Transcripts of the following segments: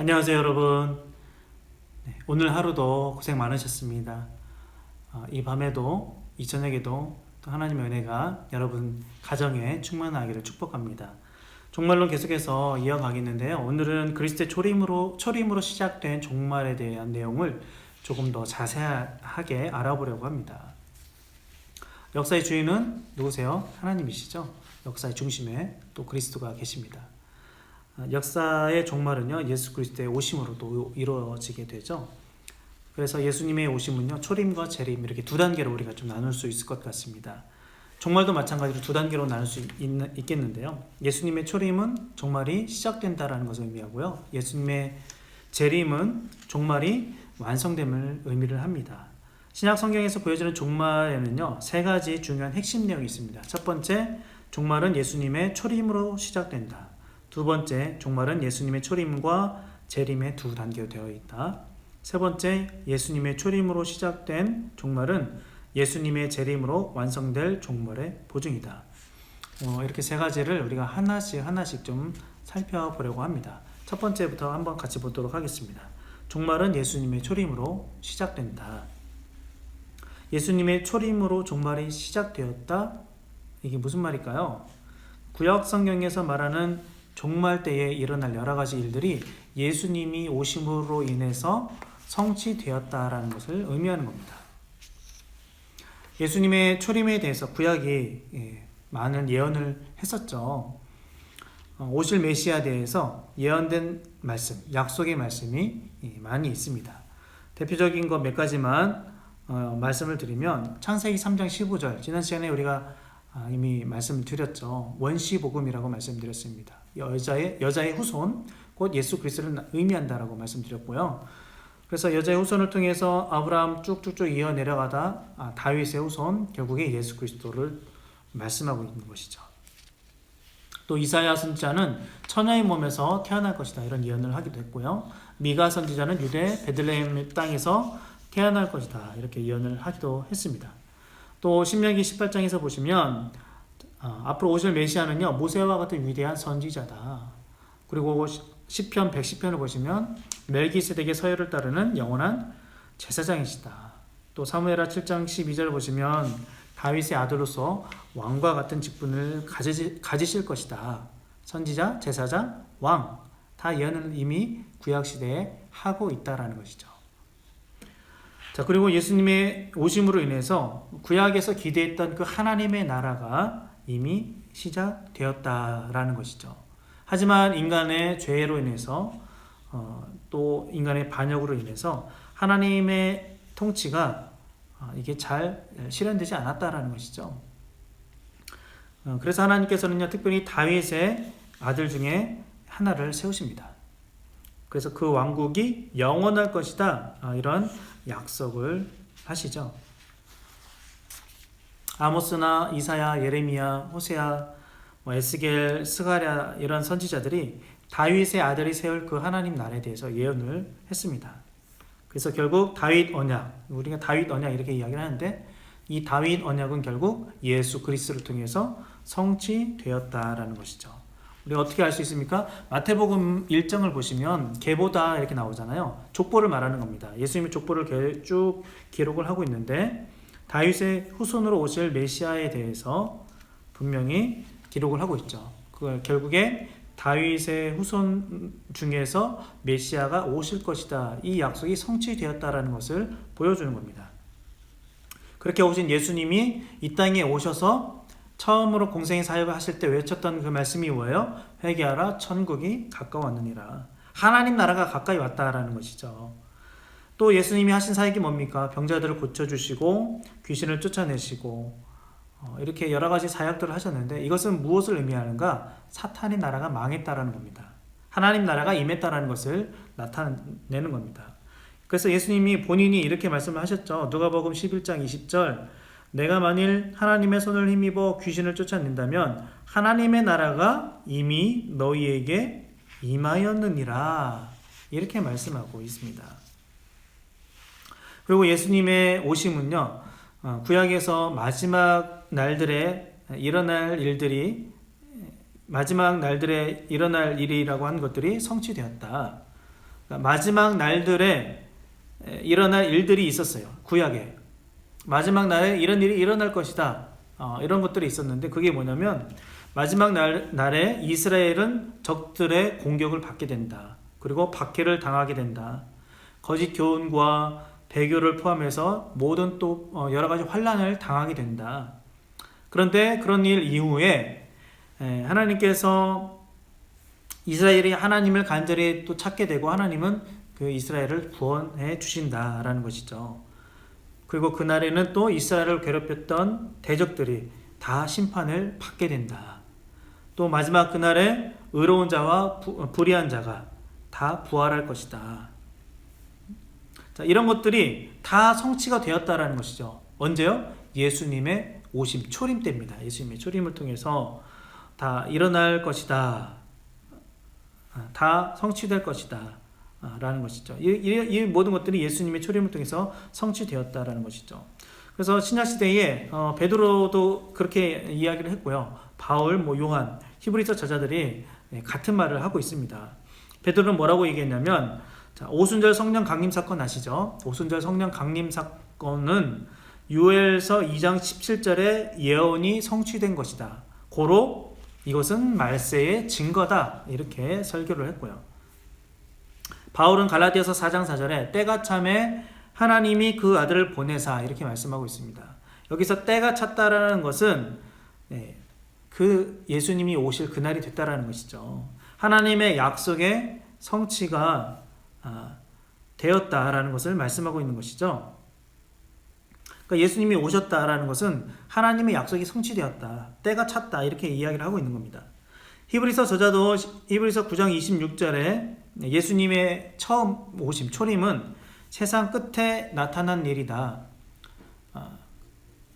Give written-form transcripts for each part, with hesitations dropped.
안녕하세요 여러분. 오늘 하루도 고생 많으셨습니다. 이 밤에도 이 저녁에도 또 하나님의 은혜가 여러분 가정에 충만하기를 축복합니다. 종말론 계속해서 이어가겠는데요. 오늘은 그리스도의 초림으로 시작된 종말에 대한 내용을 조금 더 자세하게 알아보려고 합니다. 역사의 주인은 누구세요? 하나님이시죠. 역사의 중심에 또 그리스도가 계십니다. 역사의 종말은요, 예수 그리스도의 오심으로 또 이루어지게 되죠. 그래서 예수님의 오심은요, 초림과 재림 이렇게 두 단계로 우리가 좀 나눌 수 있을 것 같습니다. 종말도 마찬가지로 두 단계로 나눌 수 있겠는데요. 예수님의 초림은 종말이 시작된다라는 것을 의미하고요. 예수님의 재림은 종말이 완성됨을 의미를 합니다. 신약 성경에서 보여지는 종말에는요, 세 가지 중요한 핵심 내용이 있습니다. 첫 번째, 종말은 예수님의 초림으로 시작된다. 두 번째, 종말은 예수님의 초림과 재림의 두 단계로 되어 있다. 세 번째, 예수님의 초림으로 시작된 종말은 예수님의 재림으로 완성될 종말의 보증이다. 이렇게 세 가지를 우리가 하나씩 좀 살펴보려고 합니다. 첫 번째부터 한번 같이 보도록 하겠습니다. 종말은 예수님의 초림으로 시작된다. 예수님의 초림으로 종말이 시작되었다? 이게 무슨 말일까요? 구약 성경에서 말하는 종말 때에 일어날 여러 가지 일들이 예수님이 오심으로 인해서 성취되었다라는 것을 의미하는 겁니다. 예수님의 초림에 대해서 구약이 많은 예언을 했었죠. 오실 메시아에 대해서 예언된 말씀, 약속의 말씀이 많이 있습니다. 대표적인 것 몇 가지만 말씀을 드리면 창세기 3장 15절, 지난 시간에 우리가 이미 말씀을 드렸죠. 원시복음이라고 말씀드렸습니다. 여자의 후손, 곧 예수 그리스도를 의미한다라고 말씀드렸고요. 그래서 여자의 후손을 통해서 아브라함 쭉쭉쭉 이어 내려가다 다윗의 후손, 결국에 예수 그리스도를 말씀하고 있는 것이죠. 또 이사야 선지자는 처녀의 몸에서 태어날 것이다, 이런 예언을 하기도 했고요. 미가 선지자는 유대 베들레헴 땅에서 태어날 것이다, 이렇게 예언을 하기도 했습니다. 또 신명기 18장에서 보시면 앞으로 오실 메시아는요, 모세와 같은 위대한 선지자다. 그리고 시편 110편을 보시면 멜기세덱의 서열을 따르는 영원한 제사장이시다. 또 사무엘하 7장 12절을 보시면 다윗의 아들로서 왕과 같은 직분을 가지실 것이다. 선지자, 제사장, 왕, 다 예언을 이미 구약시대에 하고 있다라는 것이죠. 자, 그리고 예수님의 오심으로 인해서 구약에서 기대했던 그 하나님의 나라가 이미 시작되었다라는 것이죠. 하지만 인간의 죄로 인해서 또 인간의 반역으로 인해서 하나님의 통치가 이게 잘 실현되지 않았다라는 것이죠. 그래서 하나님께서는요, 특별히 다윗의 아들 중에 하나를 세우십니다. 그래서 그 왕국이 영원할 것이다, 이런 약속을 하시죠. 아모스나 이사야, 예레미야, 호세아, 에스겔, 스가랴, 이런 선지자들이 다윗의 아들이 세울 그 하나님 나라에 대해서 예언을 했습니다. 그래서 결국 다윗 언약, 우리가 다윗 언약 이렇게 이야기를 하는데, 이 다윗 언약은 결국 예수 그리스도를 통해서 성취되었다라는 것이죠. 우리가 어떻게 알 수 있습니까? 마태복음 1장을 보시면 계보다 이렇게 나오잖아요. 족보를 말하는 겁니다. 예수님의 족보를 쭉 기록을 하고 있는데, 다윗의 후손으로 오실 메시아에 대해서 분명히 기록을 하고 있죠. 그걸 결국에 다윗의 후손 중에서 메시아가 오실 것이다, 이 약속이 성취되었다라는 것을 보여주는 겁니다. 그렇게 오신 예수님이 이 땅에 오셔서 처음으로 공생의 사역을 하실 때 외쳤던 그 말씀이 뭐예요? 회개하라, 천국이 가까웠느니라. 하나님 나라가 가까이 왔다라는 것이죠. 또 예수님이 하신 사역이 뭡니까? 병자들을 고쳐주시고 귀신을 쫓아내시고 이렇게 여러 가지 사역들을 하셨는데, 이것은 무엇을 의미하는가? 사탄의 나라가 망했다라는 겁니다. 하나님 나라가 임했다라는 것을 나타내는 겁니다. 그래서 예수님이 본인이 이렇게 말씀을 하셨죠. 누가복음 11장 20절, 내가 만일 하나님의 손을 힘입어 귀신을 쫓아낸다면 하나님의 나라가 이미 너희에게 임하였느니라, 이렇게 말씀하고 있습니다. 그리고 예수님의 오심은요, 구약에서 마지막 날들에 일어날 일이라고 한 것들이 성취되었다. 그러니까 마지막 날들에 일어날 일들이 있었어요. 구약에 마지막 날에 이런 일이 일어날 것이다. 이런 것들이 있었는데 그게 뭐냐면 마지막 날에 이스라엘은 적들의 공격을 받게 된다. 그리고 박해를 당하게 된다. 거짓 교훈과 배교를 포함해서 모든 또 여러 가지 환난을 당하게 된다. 그런데 그런 일 이후에 하나님께서 이스라엘이 하나님을 간절히 또 찾게 되고 하나님은 그 이스라엘을 구원해 주신다라는 것이죠. 그리고 그날에는 또 이스라엘을 괴롭혔던 대적들이 다 심판을 받게 된다. 또 마지막 그날에 의로운 자와 불의한 자가 다 부활할 것이다. 자, 이런 것들이 다 성취가 되었다라는 것이죠. 언제요? 예수님의 오심, 초림 때입니다. 예수님의 초림을 통해서 다 일어날 것이다. 다 성취될 것이다. 라는 것이죠. 이 모든 것들이 예수님의 초림을 통해서 성취되었다라는 것이죠. 그래서 신약시대에 베드로도 그렇게 이야기를 했고요. 바울, 요한, 히브리서 저자들이 같은 말을 하고 있습니다. 베드로는 뭐라고 얘기했냐면, 자, 오순절 성령 강림 사건 아시죠? 오순절 성령 강림 사건은 요엘서 2장 17절에 예언이 성취된 것이다. 고로 이것은 말세의 증거다. 이렇게 설교를 했고요. 바울은 갈라디아서 4장 4절에 때가 참에 하나님이 그 아들을 보내사 이렇게 말씀하고 있습니다. 여기서 때가 찼다라는 것은 그 예수님이 오실 그날이 됐다라는 것이죠. 하나님의 약속의 성취가 되었다라는 것을 말씀하고 있는 것이죠. 그러니까 예수님이 오셨다라는 것은 하나님의 약속이 성취되었다. 때가 찼다. 이렇게 이야기를 하고 있는 겁니다. 히브리서 저자도 히브리서 9장 26절에 예수님의 처음 오심, 초림은 세상 끝에 나타난 일이다.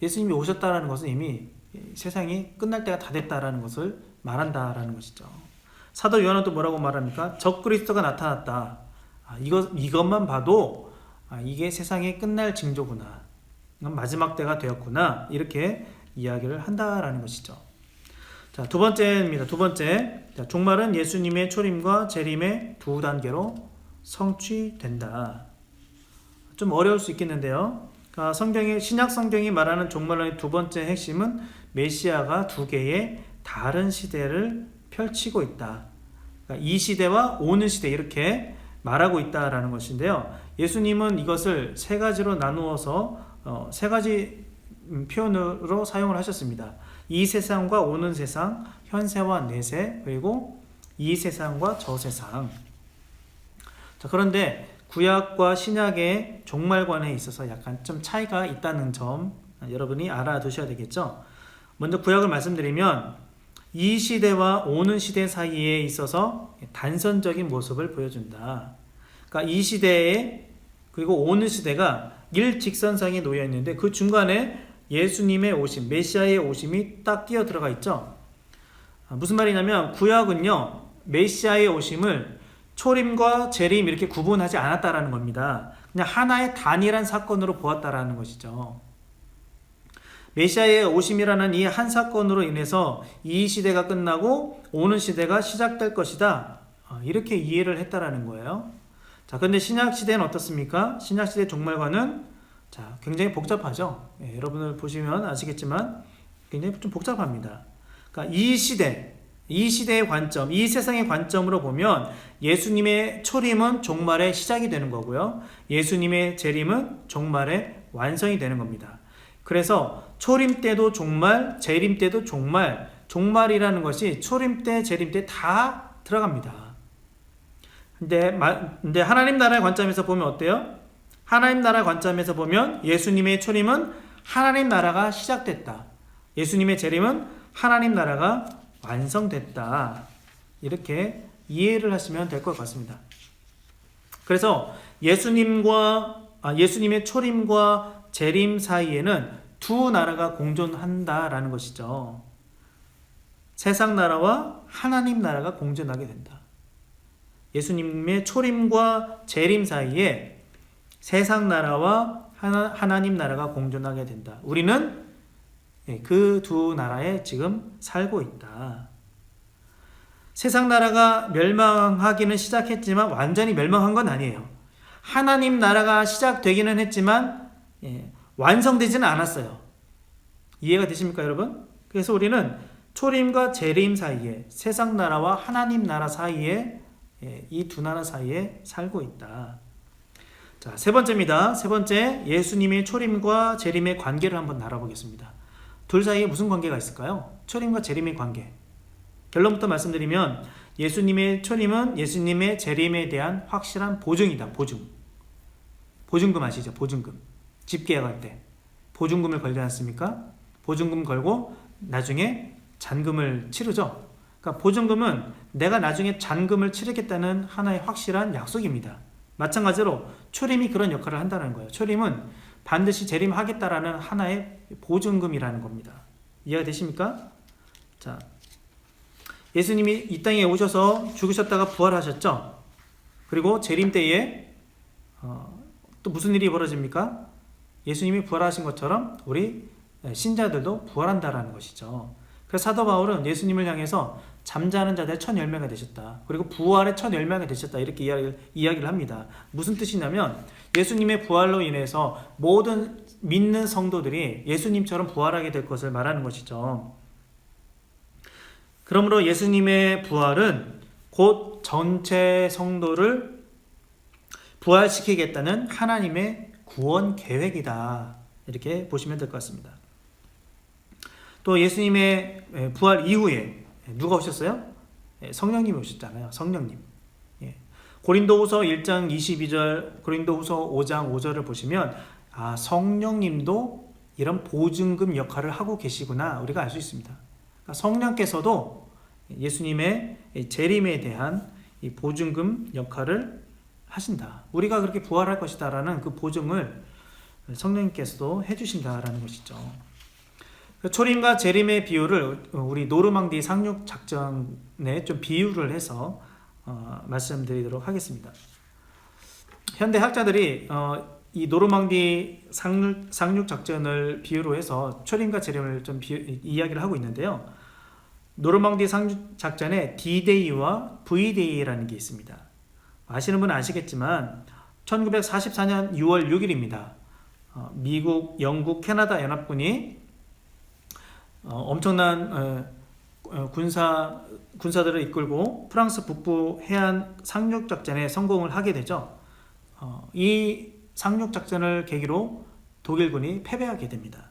예수님이 오셨다라는 것은 이미 세상이 끝날 때가 다 됐다라는 것을 말한다라는 것이죠. 사도 요한은 또 뭐라고 말합니까? 적그리스도가 나타났다. 이것만 봐도 이게 세상이 끝날 징조구나. 마지막 때가 되었구나. 이렇게 이야기를 한다라는 것이죠. 자, 두 번째입니다. 두 번째, 종말은 예수님의 초림과 재림의 두 단계로 성취된다. 좀 어려울 수 있겠는데요. 신약 성경이 말하는 종말론의 두 번째 핵심은 메시아가 두 개의 다른 시대를 펼치고 있다. 그러니까 이 시대와 오는 시대 이렇게 말하고 있다라는 것인데요. 예수님은 이것을 세 가지로 나누어서 세 가지 표현으로 사용을 하셨습니다. 이 세상과 오는 세상, 현세와 내세, 그리고 이 세상과 저 세상. 자, 그런데 구약과 신약의 종말관에 있어서 약간 좀 차이가 있다는 점 여러분이 알아두셔야 되겠죠. 먼저 구약을 말씀드리면 이 시대와 오는 시대 사이에 있어서 단선적인 모습을 보여준다. 그러니까 이 시대에 그리고 오는 시대가 일직선상에 놓여 있는데 그 중간에 예수님의 오심, 메시아의 오심이 딱 뛰어 들어가 있죠. 무슨 말이냐면 구약은요 메시아의 오심을 초림과 재림 이렇게 구분하지 않았다라는 겁니다. 그냥 하나의 단일한 사건으로 보았다라는 것이죠. 메시아의 오심이라는 이 한 사건으로 인해서 이 시대가 끝나고 오는 시대가 시작될 것이다. 이렇게 이해를 했다라는 거예요. 자, 근데 신약 시대는 어떻습니까? 신약 시대 종말관은 굉장히 복잡하죠. 여러분을 보시면 아시겠지만 굉장히 좀 복잡합니다. 그러니까 이 시대의 관점, 이 세상의 관점으로 보면 예수님의 초림은 종말의 시작이 되는 거고요. 예수님의 재림은 종말의 완성이 되는 겁니다. 그래서 초림 때도 종말, 재림 때도 종말, 종말이라는 것이 초림 때, 재림 때 다 들어갑니다. 근데 하나님 나라의 관점에서 보면 어때요? 하나님 나라 관점에서 보면 예수님의 초림은 하나님 나라가 시작됐다. 예수님의 재림은 하나님 나라가 완성됐다. 이렇게 이해를 하시면 될 것 같습니다. 그래서 예수님의 초림과 재림 사이에는 두 나라가 공존한다라는 것이죠. 세상 나라와 하나님 나라가 공존하게 된다. 예수님의 초림과 재림 사이에 세상 나라와 하나님 나라가 공존하게 된다. 우리는 그 두 나라에 지금 살고 있다. 세상 나라가 멸망하기는 시작했지만 완전히 멸망한 건 아니에요. 하나님 나라가 시작되기는 했지만 완성되지는 않았어요. 이해가 되십니까, 여러분? 그래서 우리는 초림과 재림 사이에, 세상 나라와 하나님 나라 사이에, 이 두 나라 사이에 살고 있다. 자, 세 번째입니다. 세 번째, 예수님의 초림과 재림의 관계를 한번 알아보겠습니다. 둘 사이에 무슨 관계가 있을까요? 초림과 재림의 관계. 결론부터 말씀드리면 예수님의 초림은 예수님의 재림에 대한 확실한 보증이다. 보증금 아시죠? 보증금. 집 계약할 때 보증금을 걸지 않습니까? 보증금 걸고 나중에 잔금을 치르죠. 그러니까 보증금은 내가 나중에 잔금을 치르겠다는 하나의 확실한 약속입니다. 마찬가지로 초림이 그런 역할을 한다는 거예요. 초림은 반드시 재림하겠다라는 하나의 보증금이라는 겁니다. 이해가 되십니까? 자, 예수님이 이 땅에 오셔서 죽으셨다가 부활하셨죠. 그리고 재림 때에 또 무슨 일이 벌어집니까? 예수님이 부활하신 것처럼 우리 신자들도 부활한다라는 것이죠. 그래서 사도 바울은 예수님을 향해서 잠자는 자들의 첫 열매가 되셨다. 그리고 부활의 첫 열매가 되셨다. 이렇게 이야기를 합니다. 무슨 뜻이냐면 예수님의 부활로 인해서 모든 믿는 성도들이 예수님처럼 부활하게 될 것을 말하는 것이죠. 그러므로 예수님의 부활은 곧 전체 성도를 부활시키겠다는 하나님의 구원 계획이다. 이렇게 보시면 될 것 같습니다. 또 예수님의 부활 이후에 누가 오셨어요? 성령님이 오셨잖아요. 성령님. 고린도후서 1장 22절, 고린도후서 5장 5절을 보시면 성령님도 이런 보증금 역할을 하고 계시구나 우리가 알 수 있습니다. 그러니까 성령께서도 예수님의 재림에 대한 이 보증금 역할을 하신다. 우리가 그렇게 부활할 것이다라는 그 보증을 성령님께서도 해주신다라는 것이죠. 초림과 재림의 비유를 우리 노르망디 상륙 작전에 좀 비유를 해서 말씀드리도록 하겠습니다. 현대 학자들이 이 노르망디 상륙 작전을 비유로 해서 초림과 재림을 좀 이야기를 하고 있는데요. 노르망디 상륙 작전에 D-Day와 V-Day라는 게 있습니다. 아시는 분은 아시겠지만 1944년 6월 6일입니다. 미국, 영국, 캐나다 연합군이 엄청난 군사들을 이끌고 프랑스 북부 해안 상륙작전에 성공을 하게 되죠. 이 상륙작전을 계기로 독일군이 패배하게 됩니다.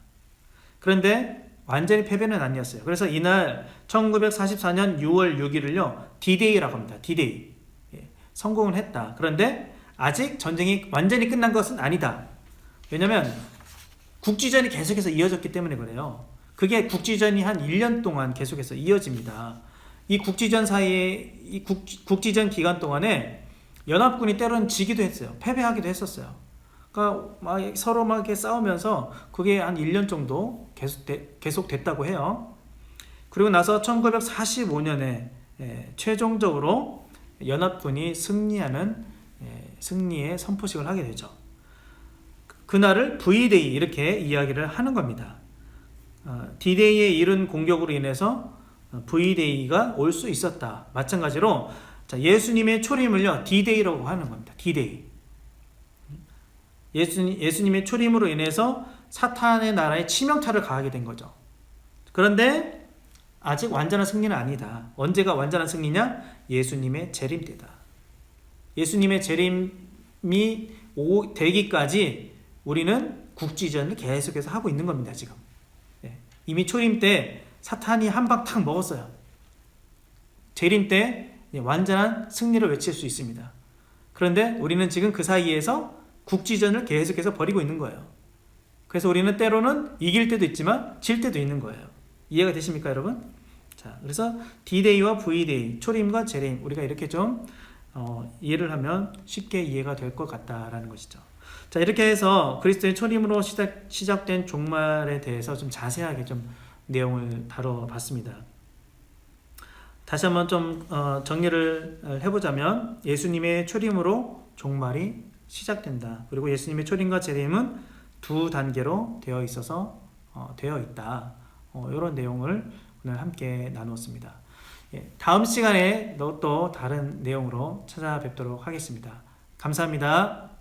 그런데 완전히 패배는 아니었어요. 그래서 이날 1944년 6월 6일을요 D-Day라고 합니다. D-Day. 성공을 했다. 그런데 아직 전쟁이 완전히 끝난 것은 아니다. 왜냐하면 국지전이 계속해서 이어졌기 때문에 그래요. 그게 국지전이 한 1년 동안 계속해서 이어집니다. 이 국지전 사이에, 이 국지전 기간 동안에 연합군이 때로는 지기도 했어요. 패배하기도 했었어요. 그러니까 서로 막 이렇게 싸우면서 그게 한 1년 정도 계속 됐다고 해요. 그리고 나서 1945년에 최종적으로 연합군이 승리하는 승리의 선포식을 하게 되죠. 그날을 V-Day 이렇게 이야기를 하는 겁니다. D-Day에 이른 공격으로 인해서 V-Day가 올 수 있었다. 마찬가지로 예수님의 초림을요 D-Day라고 하는 겁니다. D-Day. 예수님의 초림으로 인해서 사탄의 나라에 치명타를 가하게 된 거죠. 그런데 아직 완전한 승리는 아니다. 언제가 완전한 승리냐? 예수님의 재림 때다. 예수님의 재림이 되기까지 우리는 국지전을 계속해서 하고 있는 겁니다. 지금 이미 초림 때 사탄이 한 방 탁 먹었어요. 재림 때 완전한 승리를 외칠 수 있습니다. 그런데 우리는 지금 그 사이에서 국지전을 계속해서 벌이고 있는 거예요. 그래서 우리는 때로는 이길 때도 있지만 질 때도 있는 거예요. 이해가 되십니까, 여러분? 자, 그래서 D-Day와 V-Day, 초림과 재림, 우리가 이렇게 좀 이해를 하면 쉽게 이해가 될 것 같다라는 것이죠. 자, 이렇게 해서 그리스도의 초림으로 시작된 종말에 대해서 좀 자세하게 좀 내용을 다뤄봤습니다. 다시 한번 좀 정리를 해보자면 예수님의 초림으로 종말이 시작된다. 그리고 예수님의 초림과 재림은 두 단계로 되어 있다. 이런 내용을 오늘 함께 나누었습니다. 다음 시간에 또 다른 내용으로 찾아뵙도록 하겠습니다. 감사합니다.